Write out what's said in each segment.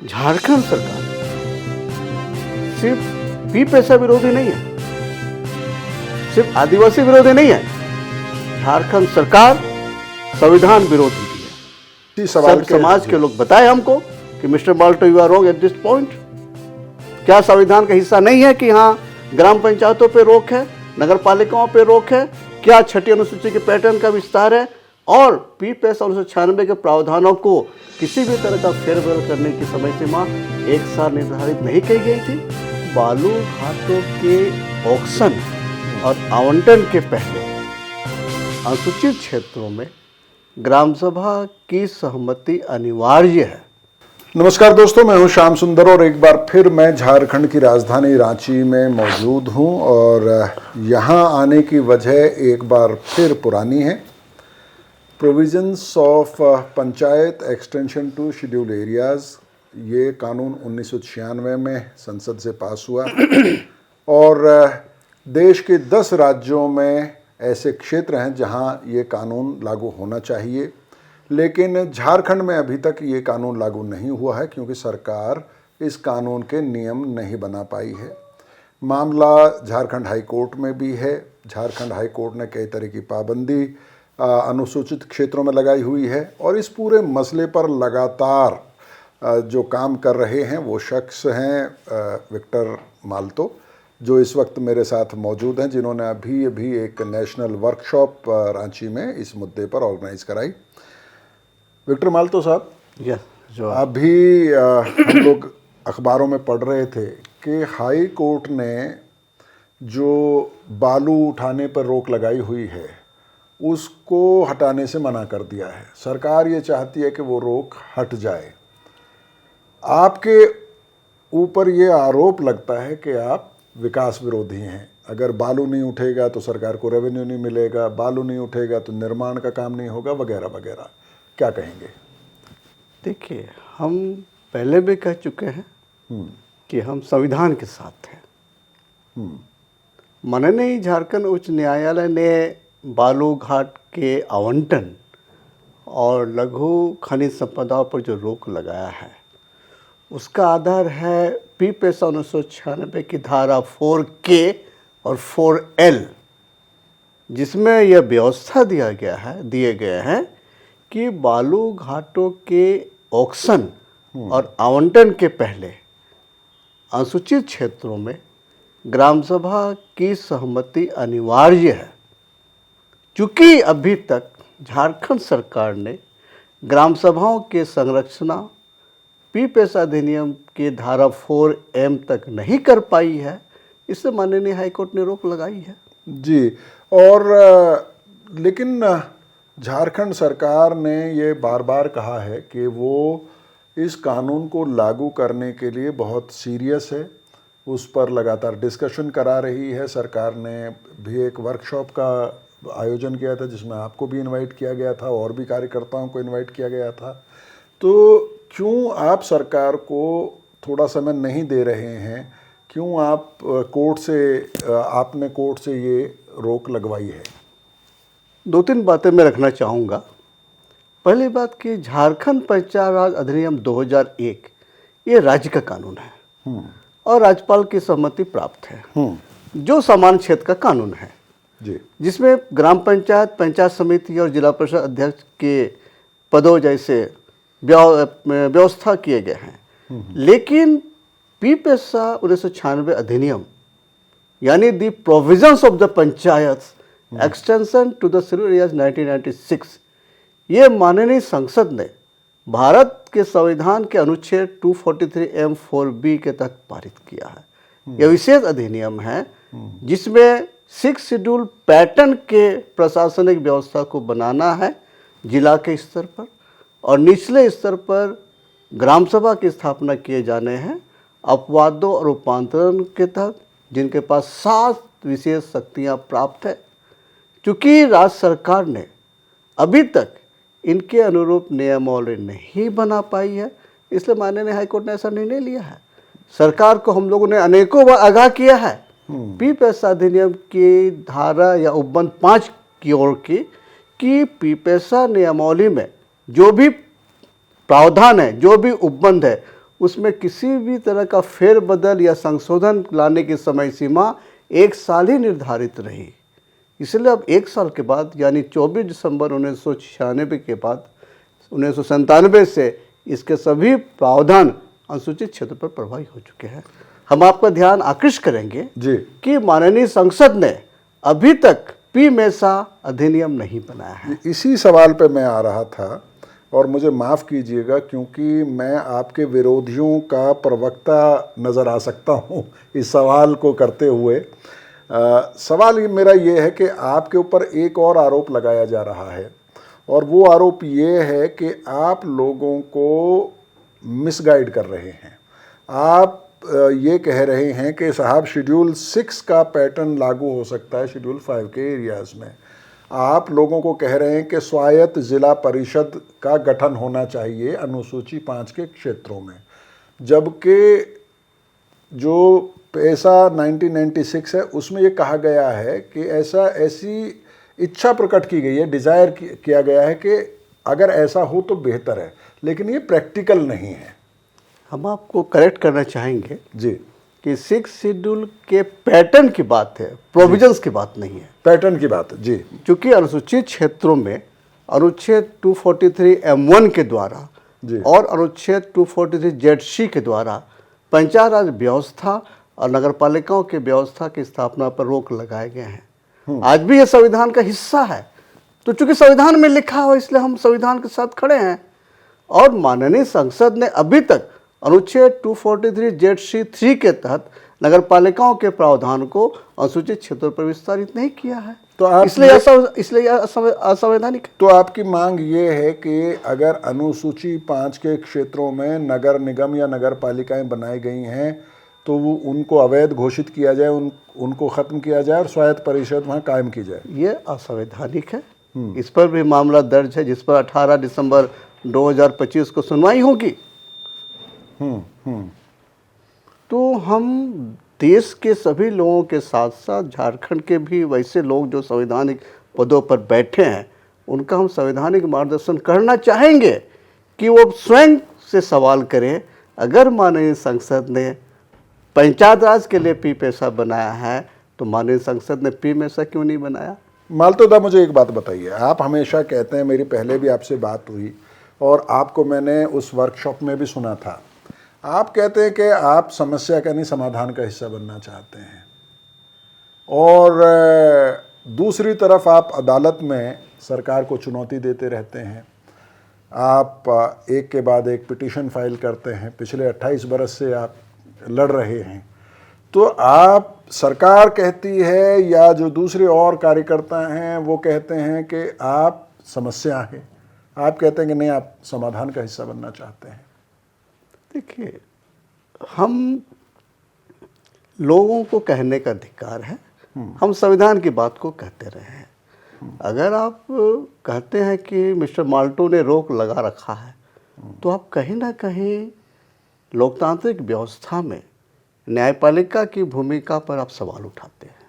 झारखंड सरकार सिर्फ पी पैसा विरोधी नहीं है, सिर्फ आदिवासी विरोधी नहीं है, झारखंड सरकार संविधान विरोधी भी है। सब समाज के लोग बताए हमको कि mister Malto you are wrong at this point. क्या संविधान का हिस्सा नहीं है कि हाँ ग्राम पंचायतों पे रोक है, नगर पालिकाओं पे रोक है? क्या छठी अनुसूची के पैटर्न का विस्तार है और पी पैसा 1996 के प्रावधानों को किसी भी तरह का फेरबदल करने की समय सीमा एक साल निर्धारित नहीं की गई थी? बालू घाटों के ऑक्शन और आवंटन के पहले अनुसूचित क्षेत्रों में ग्राम सभा की सहमति अनिवार्य है। नमस्कार दोस्तों, मैं हूं श्याम सुंदर और एक बार फिर मैं झारखंड की राजधानी रांची में मौजूद हूं और यहां आने की वजह एक बार फिर पुरानी है। Provisions of Panchayat extension to scheduled areas, ये कानून 1996 में संसद से पास हुआ और देश के 10 राज्यों में ऐसे क्षेत्र हैं जहां ये कानून लागू होना चाहिए, लेकिन झारखंड में अभी तक ये कानून लागू नहीं हुआ है क्योंकि सरकार इस कानून के नियम नहीं बना पाई है। मामला झारखंड हाई कोर्ट में भी है। झारखंड हाई कोर्ट ने कई तरह की पाबंदी अनुसूचित क्षेत्रों में लगाई हुई है और इस पूरे मसले पर लगातार जो काम कर रहे हैं वो शख्स हैं विक्टर माल्तो, जो इस वक्त मेरे साथ मौजूद हैं, जिन्होंने अभी एक नेशनल वर्कशॉप रांची में इस मुद्दे पर ऑर्गेनाइज कराई। विक्टर माल्तो साहब, जो अभी हम लोग अखबारों में पढ़ रहे थे कि हाई कोर्ट ने जो बालू उठाने पर रोक लगाई हुई है उसको हटाने से मना कर दिया है। सरकार ये चाहती है कि वो रोक हट जाए। आपके ऊपर ये आरोप लगता है कि आप विकास विरोधी हैं। अगर बालू नहीं उठेगा तो सरकार को रेवेन्यू नहीं मिलेगा, बालू नहीं उठेगा तो निर्माण का काम नहीं होगा, वगैरह वगैरह। क्या कहेंगे? देखिए, हम पहले भी कह चुके हैं कि हम संविधान के साथ हैं। माननीय झारखंड उच्च न्यायालय ने बालू घाट के आवंटन और लघु खनिज संपदाओं पर जो रोक लगाया है उसका आधार है पी पैसा 1996 की धारा 4K और 4L, जिसमें यह व्यवस्था दिए गए हैं कि बालू घाटों के ऑक्शन और आवंटन के पहले अनुसूचित क्षेत्रों में ग्राम सभा की सहमति अनिवार्य है। चूँकि अभी तक झारखंड सरकार ने ग्राम सभाओं के संरचना पी पैसा अधिनियम की धारा 4M तक नहीं कर पाई है, इससे माननीय हाईकोर्ट ने रोक लगाई है। जी, और लेकिन झारखंड सरकार ने ये बार बार कहा है कि वो इस कानून को लागू करने के लिए बहुत सीरियस है, उस पर लगातार डिस्कशन करा रही है। सरकार ने भी एक वर्कशॉप का आयोजन किया था जिसमें आपको भी इनवाइट किया गया था और भी कार्यकर्ताओं को इनवाइट किया गया था। तो क्यों आप सरकार को थोड़ा समय नहीं दे रहे हैं? क्यों आप आपने कोर्ट से ये रोक लगवाई है? 2-3 बातें मैं रखना चाहूँगा। पहली बात कि झारखंड पंचायत राज अधिनियम 2001 ये राज्य का कानून है और राज्यपाल की सहमति प्राप्त है, जो समान क्षेत्र का कानून है जी, जिसमें ग्राम पंचायत, पंचायत समिति और जिला परिषद अध्यक्ष के पदों जैसे व्यवस्था किए गए हैं। लेकिन पी पैसा 1996 अधिनियम यानी the provisions of the Panchayat extension to the scheduled areas 1996, ये माननीय संसद ने भारत के संविधान के अनुच्छेद 243M4B के तहत पारित किया है। यह विशेष अधिनियम है जिसमें 6 शेड्यूल पैटर्न के प्रशासनिक व्यवस्था को बनाना है जिला के स्तर पर और निचले स्तर पर ग्राम सभा की स्थापना किए जाने हैं अपवादों और रूपांतरण के तहत, जिनके पास 7 विशेष शक्तियां प्राप्त है। चूँकि राज्य सरकार ने अभी तक इनके अनुरूप नियमावली नहीं बना पाई है, इसलिए माननीय हाईकोर्ट ने ऐसा निर्णय लिया है। सरकार को हम लोगों ने अनेकों बार आगाह किया है पी पैसा अधिनियम की धारा या उपबंध 5 की ओर की कि पी पैसा नियमावली में जो भी प्रावधान है, जो भी उपबंध है, उसमें किसी भी तरह का फेरबदल या संशोधन लाने की समय सीमा 1 साल ही निर्धारित रही। इसलिए अब 1 साल के बाद यानी 24 दिसंबर 1996 के बाद 1997 से इसके सभी प्रावधान अनुसूचित क्षेत्र पर प्रभावी हो चुके हैं। हम आपका ध्यान आकृष्ट करेंगे जी कि माननीय संसद ने अभी तक पी मेसा अधिनियम नहीं बनाया है। इसी सवाल पे मैं आ रहा था और मुझे माफ़ कीजिएगा क्योंकि मैं आपके विरोधियों का प्रवक्ता नज़र आ सकता हूँ इस सवाल को करते हुए। सवाल मेरा ये है कि आपके ऊपर एक और आरोप लगाया जा रहा है और वो आरोप ये है कि आप लोगों को मिसगाइड कर रहे हैं। आप ये कह रहे हैं कि साहब शेड्यूल 6 का पैटर्न लागू हो सकता है शेड्यूल 5 के एरियाज़ में। आप लोगों को कह रहे हैं कि स्वायत्त जिला परिषद का गठन होना चाहिए अनुसूची 5 के क्षेत्रों में, जबकि जो पैसा 1996 है उसमें ये कहा गया है कि ऐसी इच्छा प्रकट की गई है, डिज़ायर किया गया है कि अगर ऐसा हो तो बेहतर है, लेकिन ये प्रैक्टिकल नहीं है। हम आपको करेक्ट करना चाहेंगे जी कि 6 शेड्यूल के पैटर्न की बात है, प्रोविजंस की बात नहीं है। पैटर्न की बात है जी। क्योंकि अनुसूचित क्षेत्रों में अनुच्छेद 243 M1 के द्वारा जी। और अनुच्छेद 243 ZC के द्वारा पंचायत राज व्यवस्था और नगरपालिकाओं की व्यवस्था की स्थापना पर रोक लगाए गए हैं। आज भी यह संविधान का हिस्सा है, तो चूंकि संविधान में लिखा हो इसलिए हम संविधान के साथ खड़े हैं। और माननीय संसद ने अभी तक अनुच्छेद 243 ZC 3 के तहत नगरपालिकाओं के प्रावधान को अनुसूचित क्षेत्रों पर विस्तारित नहीं किया है, तो आप इसलिए असंवैधानिक है। तो आपकी मांग ये है कि अगर अनुसूची 5 के क्षेत्रों में नगर निगम या नगर पालिकाएं बनाई गई हैं तो वो उनको अवैध घोषित किया जाए, उनको ख़त्म किया जाए और स्वायत्त परिषद वहाँ कायम की जाए। ये असंवैधानिक है। इस पर भी मामला दर्ज है जिस पर 18 दिसंबर 2025 को सुनवाई होगी। तो हम देश के सभी लोगों के साथ साथ झारखंड के भी वैसे लोग जो संवैधानिक पदों पर बैठे हैं उनका हम संवैधानिक मार्गदर्शन करना चाहेंगे कि वो स्वयं से सवाल करें। अगर माननीय संसद ने पंचायत राज के लिए पी पेशा बनाया है तो माननीय संसद ने पी मेसा क्यों नहीं बनाया? मालतोदा, मुझे एक बात बताइए। आप हमेशा कहते हैं, मेरी पहले भी आपसे बात हुई और आपको मैंने उस वर्कशॉप में भी सुना था, आप कहते हैं कि आप समस्या का नहीं समाधान का हिस्सा बनना चाहते हैं और दूसरी तरफ आप अदालत में सरकार को चुनौती देते रहते हैं। आप एक के बाद एक पिटीशन फाइल करते हैं, पिछले 28 बरस से आप लड़ रहे हैं। तो आप, सरकार कहती है या जो दूसरे और कार्यकर्ता हैं वो कहते हैं कि आप समस्या हैं, आप कहते हैं कि नहीं आप समाधान का हिस्सा बनना चाहते हैं। देखिए, हम लोगों को कहने का अधिकार है, हम संविधान की बात को कहते रहे हैं। अगर आप कहते हैं कि मिस्टर माल्टो ने रोक लगा रखा है तो आप कहीं ना कहीं लोकतांत्रिक व्यवस्था में न्यायपालिका की भूमिका पर आप सवाल उठाते हैं।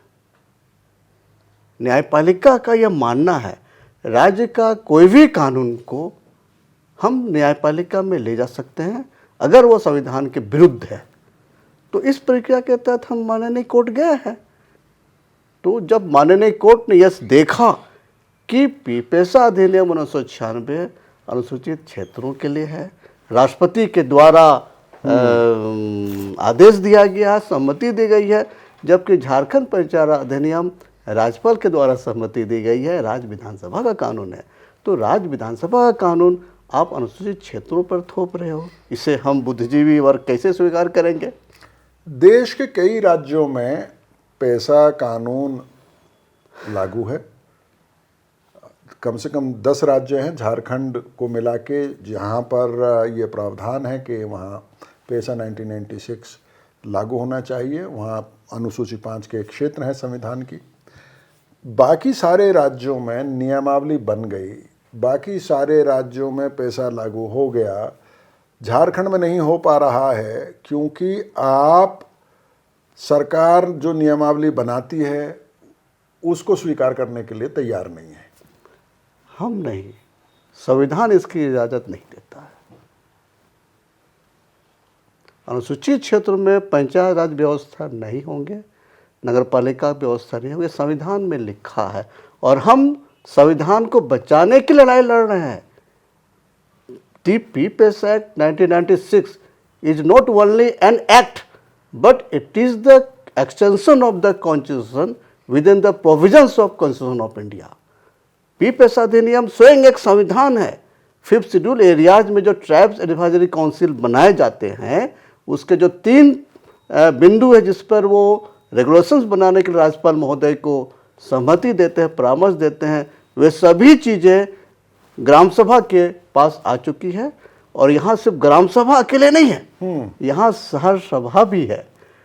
न्यायपालिका का यह मानना है राज्य का कोई भी कानून को हम न्यायपालिका में ले जा सकते हैं अगर वो संविधान के विरुद्ध है। तो इस प्रक्रिया के तहत हम माननीय कोर्ट गए हैं। तो जब माननीय कोर्ट ने यह देखा कि पी पेशा अधिनियम 1996 अनुसूचित क्षेत्रों के लिए है, राष्ट्रपति के द्वारा आदेश दिया गया, सहमति दी गई है, जबकि झारखंड पंचायत अधिनियम राज्यपाल के द्वारा सहमति दी गई है, राज्य विधानसभा का कानून है। तो राज्य विधानसभा का कानून आप अनुसूचित क्षेत्रों पर थोप रहे हो, इसे हम बुद्धिजीवी वर्ग कैसे स्वीकार करेंगे? देश के कई राज्यों में पैसा कानून लागू है, कम से कम 10 राज्य हैं झारखंड को मिला के जहाँ पर ये प्रावधान है कि वहाँ पैसा 1996 लागू होना चाहिए, वहाँ अनुसूची 5 के क्षेत्र हैं संविधान की। बाकी सारे राज्यों में नियमावली बन गई, बाकी सारे राज्यों में पैसा लागू हो गया, झारखंड में नहीं हो पा रहा है क्योंकि आप सरकार जो नियमावली बनाती है उसको स्वीकार करने के लिए तैयार नहीं है। हम नहीं, संविधान इसकी इजाज़त नहीं देता है। अनुसूचित क्षेत्र में पंचायत राज व्यवस्था नहीं होंगे, नगर पालिका व्यवस्था नहीं होगी, संविधान में लिखा है और हम संविधान को बचाने की लड़ाई लड़ रहे हैं। The PPS Act 1996 is not only an act, but it is the extension of the Constitution within the provisions of Constitution of India. PPS अधिनियम स्वयं एक संविधान है। 5th शेड्यूल एरियाज में जो ट्राइब्स एडवाइजरी काउंसिल बनाए जाते हैं, उसके जो 3 बिंदु है जिस पर वो रेगुलेशंस बनाने के लिए राज्यपाल महोदय को सहमति देते हैं, परामर्श देते हैं, वे सभी चीज़ें ग्राम सभा के पास आ चुकी है। और यहाँ सिर्फ ग्राम सभा अकेले नहीं है, यहाँ शहर सभा भी है।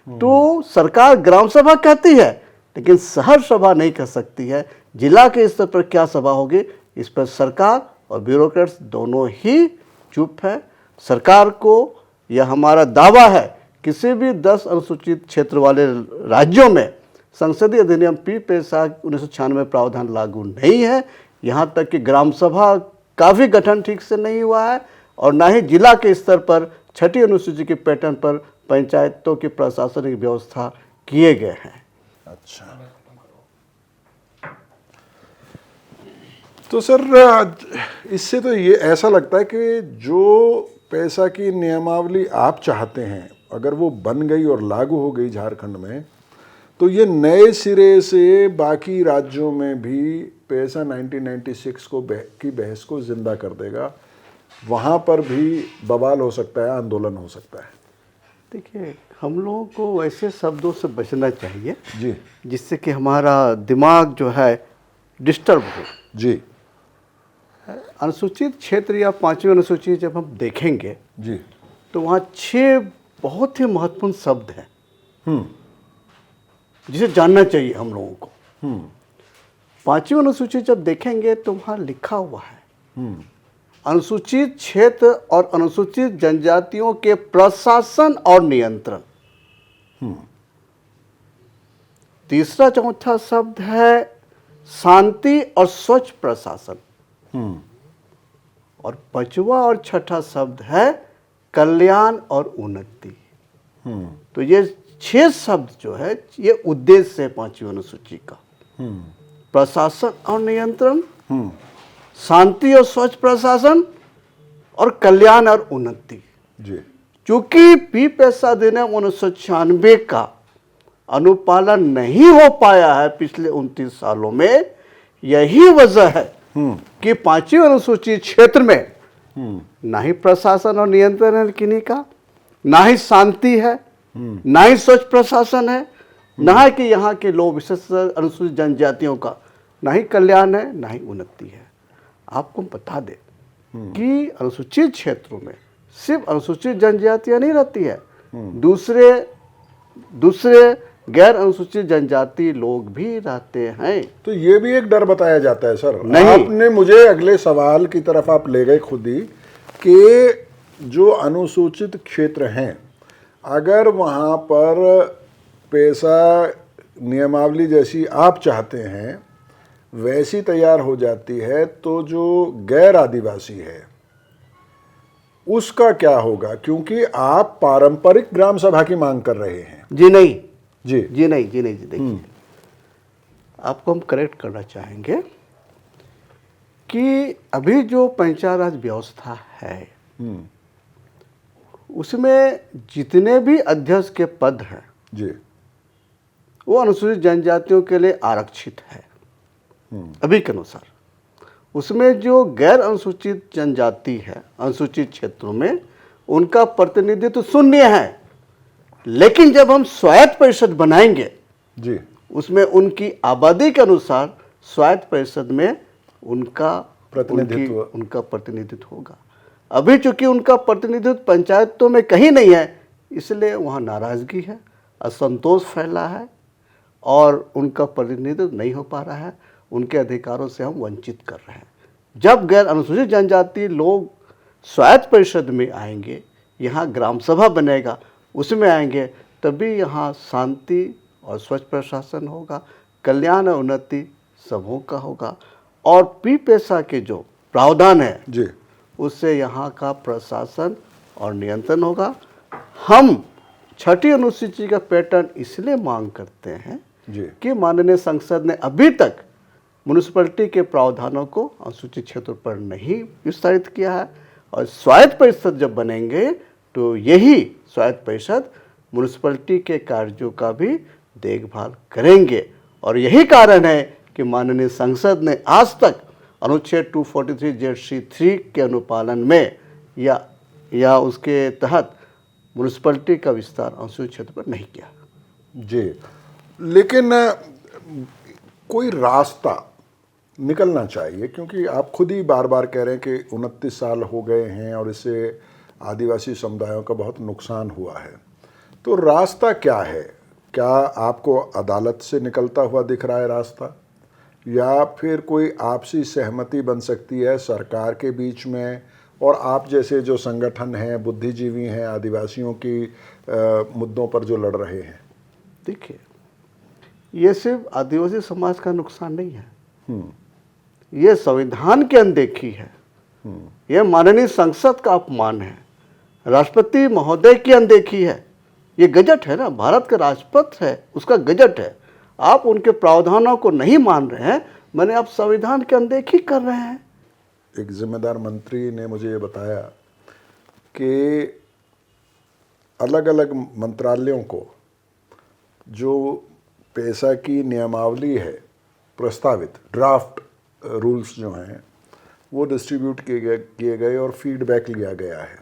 तो सरकार ग्राम सभा कहती है लेकिन शहर सभा नहीं कह सकती है। जिला के स्तर पर क्या सभा होगी, इस पर सरकार और ब्यूरोक्रेट्स दोनों ही चुप है। सरकार को यह हमारा दावा है, किसी भी 10 अनुसूचित क्षेत्र वाले राज्यों में संसदीय अधिनियम पीपीएस एक्ट 1996 प्रावधान लागू नहीं है। यहाँ तक कि ग्राम सभा का भी गठन ठीक से नहीं हुआ है और ना ही जिला के स्तर पर 6ठी अनुसूची के पैटर्न पर पंचायतों की प्रशासनिक व्यवस्था किए गए हैं। अच्छा, तो सर इससे तो ये ऐसा लगता है कि जो पैसा की नियमावली आप चाहते हैं, अगर वो बन गई और लागू हो गई झारखंड में, तो ये नए सिरे से बाकी राज्यों में भी पैसा 1996 की बहस को जिंदा कर देगा। वहाँ पर भी बवाल हो सकता है, आंदोलन हो सकता है। देखिए, हम लोगों को वैसे शब्दों से बचना चाहिए जी, जिससे कि हमारा दिमाग जो है डिस्टर्ब हो। जी, अनुसूचित क्षेत्र या 5वीं अनुसूची जब हम देखेंगे जी, तो वहाँ 6 बहुत ही महत्वपूर्ण शब्द हैं जिसे जानना चाहिए हम लोगों को। 5वीं अनुसूची जब देखेंगे तो वहाँ लिखा हुआ है अनुसूचित क्षेत्र और अनुसूचित जनजातियों के प्रशासन और नियंत्रण। तीसरा चौथा शब्द है शांति और स्वच्छ प्रशासन। और 5वां और 6ठा शब्द है कल्याण और उन्नति। तो ये 6 शब्द जो है ये उद्देश्य है 5वीं अनुसूची का। प्रशासन और नियंत्रण, शांति और स्वच्छ प्रशासन और कल्याण और उन्नति। जी, चूंकि पीपीएस अधिनियम 1996 का अनुपालन नहीं हो पाया है पिछले 29 सालों में, यही वजह है कि 5वीं अनुसूची क्षेत्र में ना ही प्रशासन और नियंत्रण है किन्हीं का, ना ही शांति है, ना ही स्वच्छ प्रशासन है, ना ही कि यहाँ के लोग विशेष अनुसूचित जनजातियों का ना ही कल्याण है, ना ही उन्नति है। आपको बता दें कि अनुसूचित क्षेत्रों में सिर्फ अनुसूचित जनजातियां नहीं रहती है, दूसरे गैर अनुसूचित जनजाति लोग भी रहते हैं। तो ये भी एक डर बताया जाता है सर। नहीं। आपने मुझे अगले सवाल की तरफ आप ले गए खुद ही कि जो अनुसूचित क्षेत्र हैं, अगर वहाँ पर पैसा नियमावली जैसी आप चाहते हैं वैसी तैयार हो जाती है, तो जो गैर आदिवासी है उसका क्या होगा? क्योंकि आप पारंपरिक ग्राम सभा की मांग कर रहे हैं। जी नहीं, जी, जी नहीं, जी नहीं, जी देखिए, आपको हम करेक्ट करना चाहेंगे कि अभी जो पंचायत राज व्यवस्था है उसमें जितने भी अध्यक्ष के पद हैं जी, वो अनुसूचित जनजातियों के लिए आरक्षित है अभी के अनुसार। उसमें जो गैर अनुसूचित जनजाति है अनुसूचित क्षेत्रों में, उनका प्रतिनिधित्व शून्य है। लेकिन जब हम स्वायत्त परिषद बनाएंगे जी, उसमें उनकी आबादी के अनुसार स्वायत्त परिषद में उनका प्रतिनिधित्व होगा। अभी चूंकि उनका प्रतिनिधित्व पंचायतों में कहीं नहीं है, इसलिए वहाँ नाराजगी है, असंतोष फैला है और उनका प्रतिनिधित्व नहीं हो पा रहा है। उनके अधिकारों से हम वंचित कर रहे हैं। जब गैर अनुसूचित जनजाति लोग स्वायत्त परिषद में आएंगे, यहाँ ग्राम सभा बनेगा, उसमें आएंगे, तभी यहाँ शांति और स्वच्छ प्रशासन होगा, कल्याण और उन्नति सबों का होगा। और पीपीएस के जो प्रावधान है जी, उससे यहाँ का प्रशासन और नियंत्रण होगा, हम छठी अनुसूची का पैटर्न इसलिए मांग करते हैं जी कि माननीय संसद ने अभी तक म्यूनिसिपैलिटी के प्रावधानों को अनुसूचित क्षेत्र पर नहीं विस्तारित किया है, और स्वायत्त परिषद जब बनेंगे तो यही स्वायत्त परिषद म्यूनिसिपैलिटी के कार्यों का भी देखभाल करेंगे। और यही कारण है कि माननीय संसद ने आज तक अनुच्छेद 243 ZC3 के अनुपालन में या उसके तहत म्यूनिसिपैलिटी का विस्तार अनुसूचित क्षेत्र पर नहीं किया। जी, लेकिन कोई रास्ता निकलना चाहिए, क्योंकि आप खुद ही बार बार कह रहे हैं कि 29 साल हो गए हैं और इससे आदिवासी समुदायों का बहुत नुकसान हुआ है। तो रास्ता क्या है? क्या आपको अदालत से निकलता हुआ दिख रहा है रास्ता, या फिर कोई आपसी सहमति बन सकती है सरकार के बीच में और आप जैसे जो संगठन हैं, बुद्धिजीवी हैं, आदिवासियों की मुद्दों पर जो लड़ रहे हैं? देखिए, ये सिर्फ आदिवासी समाज का नुकसान नहीं है, ये संविधान की अनदेखी है, ये माननीय संसद का अपमान है, राष्ट्रपति महोदय की अनदेखी है। ये गजट है ना, भारत का राजपत्र है, उसका गजट है। आप उनके प्रावधानों को नहीं मान रहे हैं, मैंने आप संविधान की अनदेखी कर रहे हैं। एक जिम्मेदार मंत्री ने मुझे ये बताया कि अलग अलग मंत्रालयों को जो पैसा की नियमावली है, प्रस्तावित ड्राफ्ट रूल्स जो हैं, वो डिस्ट्रीब्यूट किए गए और फीडबैक लिया गया है।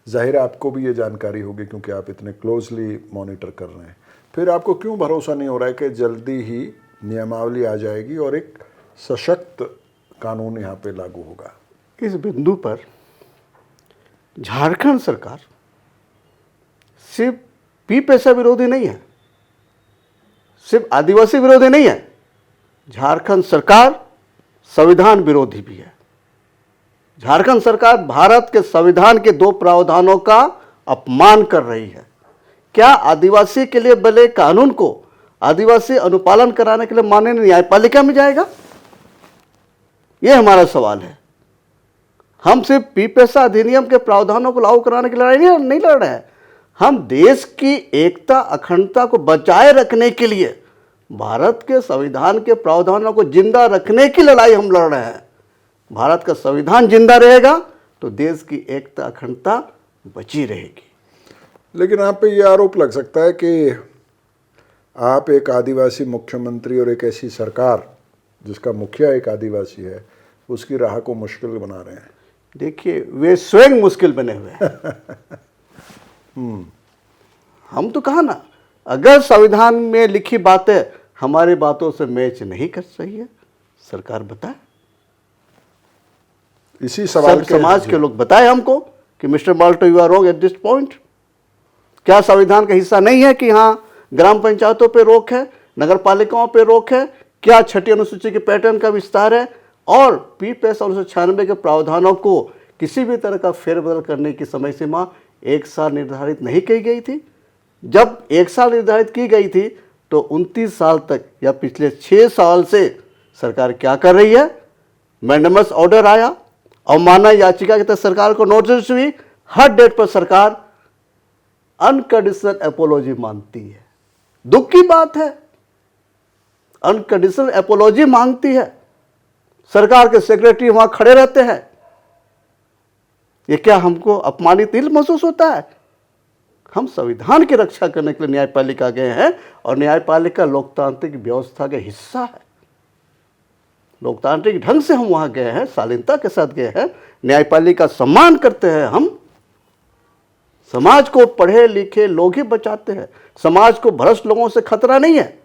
जाहिर है आपको भी ये जानकारी होगी क्योंकि आप इतने क्लोजली मॉनिटर कर रहे हैं। फिर आपको क्यों भरोसा नहीं हो रहा है कि जल्दी ही नियमावली आ जाएगी और एक सशक्त कानून यहाँ पे लागू होगा? इस बिंदु पर झारखंड सरकार सिर्फ पी पैसा विरोधी नहीं है, सिर्फ आदिवासी विरोधी नहीं है, झारखंड सरकार संविधान विरोधी भी है। झारखंड सरकार भारत के संविधान के 2 प्रावधानों का अपमान कर रही है। क्या आदिवासी के लिए बने कानून को आदिवासी अनुपालन कराने के लिए माननीय न्यायपालिका में जाएगा? यह हमारा सवाल है। हम सिर्फ पी पैसा अधिनियम के प्रावधानों को लागू कराने की लड़ाई नहीं लड़ रहे हैं, हम देश की एकता अखंडता को बचाए रखने के लिए भारत के संविधान के प्रावधानों को जिंदा रखने की लड़ाई हम लड़ रहे हैं। भारत का संविधान जिंदा रहेगा तो देश की एकता अखंडता बची रहेगी। लेकिन आप पे ये आरोप लग सकता है कि आप एक आदिवासी मुख्यमंत्री और एक ऐसी सरकार जिसका मुखिया एक आदिवासी है, उसकी राह को मुश्किल बना रहे हैं। देखिए, वे स्वयं मुश्किल बने हुए हैं। हम तो कहा ना, अगर संविधान में लिखी बातें हमारी बातों से मैच नहीं कर रही है, सरकार बताए, इसी सवाल के समाज के लोग बताए हमको कि mister Malto you are wrong at this point. क्या संविधान का हिस्सा नहीं है कि हाँ ग्राम पंचायतों पे रोक है, नगर पालिकाओं पे रोक है? क्या छठी अनुसूची के पैटर्न का विस्तार है? और पी पैसा 1996 के प्रावधानों को किसी भी तरह का फेरबदल करने की समय सीमा 1 साल निर्धारित नहीं की गई थी? जब 1 साल निर्धारित की गई थी तो 29 साल तक या पिछले 6 साल से सरकार क्या कर रही है? मैंडेमस ऑर्डर आया, अवमानना याचिका के तहत सरकार को नोटिस हुई, हर डेट पर सरकार अनकंडीशनल एपोलॉजी मांगती है। दुख की बात है, अनकंडीशनल एपोलॉजी मांगती है, सरकार के सेक्रेटरी वहां खड़े रहते हैं। ये क्या हमको अपमानित महसूस होता है? हम संविधान की रक्षा करने के लिए न्यायपालिका गए हैं और न्यायपालिका लोकतांत्रिक व्यवस्था का हिस्सा है। लोकतांत्रिक ढंग से हम वहां गए हैं, शालीनता के साथ गए हैं, न्यायपालिका सम्मान करते हैं। हम समाज को पढ़े लिखे लोग ही बचाते हैं, समाज को भ्रष्ट लोगों से खतरा नहीं है।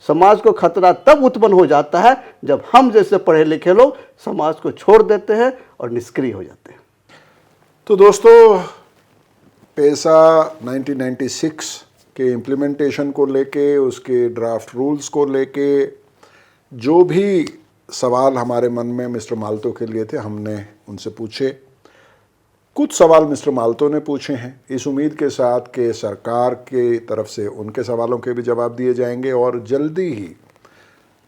समाज को खतरा तब उत्पन्न हो जाता है जब हम जैसे पढ़े लिखे लोग समाज को छोड़ देते हैं और निष्क्रिय हो जाते हैं। तो दोस्तों, पैसा 1996 के इम्प्लीमेंटेशन को लेके, उसके ड्राफ्ट रूल्स को लेके जो भी सवाल हमारे मन में मिस्टर माल्तो के लिए थे, हमने उनसे पूछे। कुछ सवाल मिस्टर माल्तो ने पूछे हैं, इस उम्मीद के साथ कि सरकार के तरफ से उनके सवालों के भी जवाब दिए जाएंगे और जल्दी ही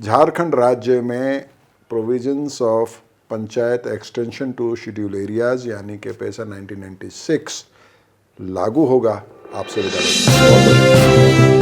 झारखंड राज्य में provisions of Panchayat extension to schedule areas यानी कि पैसा 1996 लागू होगा। आपसे विदा लेते हैं। बहुत बहुत धन्यवाद।